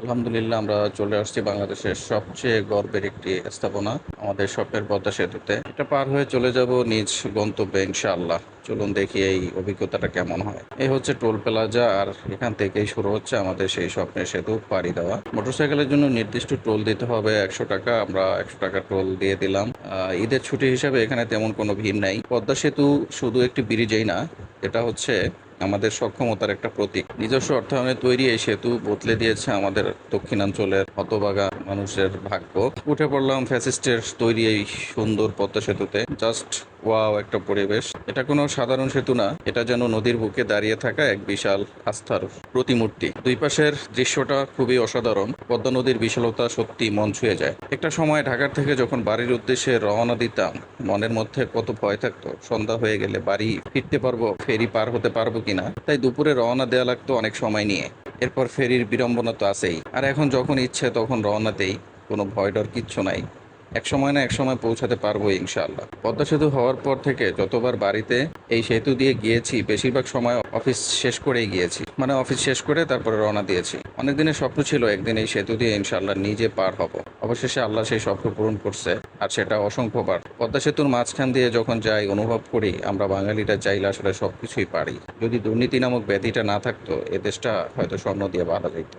আলহামদুলিল্লাহ, আমরা চলে আসছি বাংলাদেশের সবচেয়ে গর্বের একটি স্থাপনা, আমাদের স্বপ্নের পদ্মা সেতুতে। এটা পার হয়ে চলে যাব নিজ গন্তব্যে ইনশাআল্লাহ। চলুন দেখি এই অভিজ্ঞতাটা কেমন হয়। এই হচ্ছে টোল প্লাজা, আর এখান থেকেই শুরু হচ্ছে আমাদের সেই স্বপ্নের সেতু পাড়ি দেওয়া। মোটরসাইকেলের জন্য নির্দিষ্ট টোল দিতে হবে 100 টাকা। আমরা 100 টাকা টোল দিয়ে দিলাম। ঈদের ছুটি হিসাবে এখানে তেমন কোনো ভিড় নাই। পদ্মা সেতু শুধু একটি ব্রিজই না, এটা হচ্ছে আমাদের সক্ষমতার একটা প্রতীক। নিজস্ব অর্থায়নে তৈরি এই সেতু বদলে দিয়েছে আমাদের দক্ষিণাঞ্চলের হতভাগা মানুষের ভাগ্য। উঠে পড়লাম ফ্যাসিস্টের তৈরি এই সুন্দর পদ্মা সেতুতে। জাস্ট ওয়াও একটা পরিবেশ। এটা কোনো সাধারণ সেতু না, এটা যেন নদীর বুকে দাঁড়িয়ে থাকা এক বিশাল আস্থার প্রতিমূর্তি। দুই পাশের দৃশ্যটা খুবই অসাধারণ। পদ্মা নদীর বিশালতা সত্যি মন ছুঁয়ে যায়। একটা সময় ঢাকার থেকে যখন বাড়ির উদ্দেশ্যে রওনা দিতাম, মনের মধ্যে কত ভয় থাকতো সন্ধ্যা হয়ে গেলে বাড়ি ফিরতে পারবো, ফেরি পার হতে পারবো কিনা। তাই দুপুরে রওনা দেওয়া লাগতো অনেক সময় নিয়ে। এরপর ফেরির বিড়ম্বনা তো আছেই। আর এখন যখন ইচ্ছে তখন রওনা দেই, কোনো ভয় ডর কিচ্ছু নাই। এক সময় না এক সময় পৌঁছাতে পারবো ইনশাআল্লাহ। পদ্মা সেতু হওয়ার পর থেকে যতবার বাড়িতে এই সেতু দিয়ে গিয়েছি, বেশিরভাগ সময় অফিস শেষ করেই গিয়েছি। মানে অফিস শেষ করে তারপরে রওনা দিয়েছি। অনেক দিনের স্বপ্ন ছিল একদিন এই সেতু দিয়ে ইনশাআল্লাহ নিজে পার হব। অবশেষে আল্লাহ সেই স্বপ্ন পূরণ করছে, আর সেটা অসংখ্যবার। পদ্মা সেতুর মাঝখান দিয়ে যখন যাই, অনুভব করি আমরা বাঙালিরা চাইলে আসলে সবকিছুই পারি। যদি দুর্নীতি নামক ব্যাধিটা না থাকতো, এ দেশটা হয়তো স্বর্ণ দিয়ে বাঁধা যেত।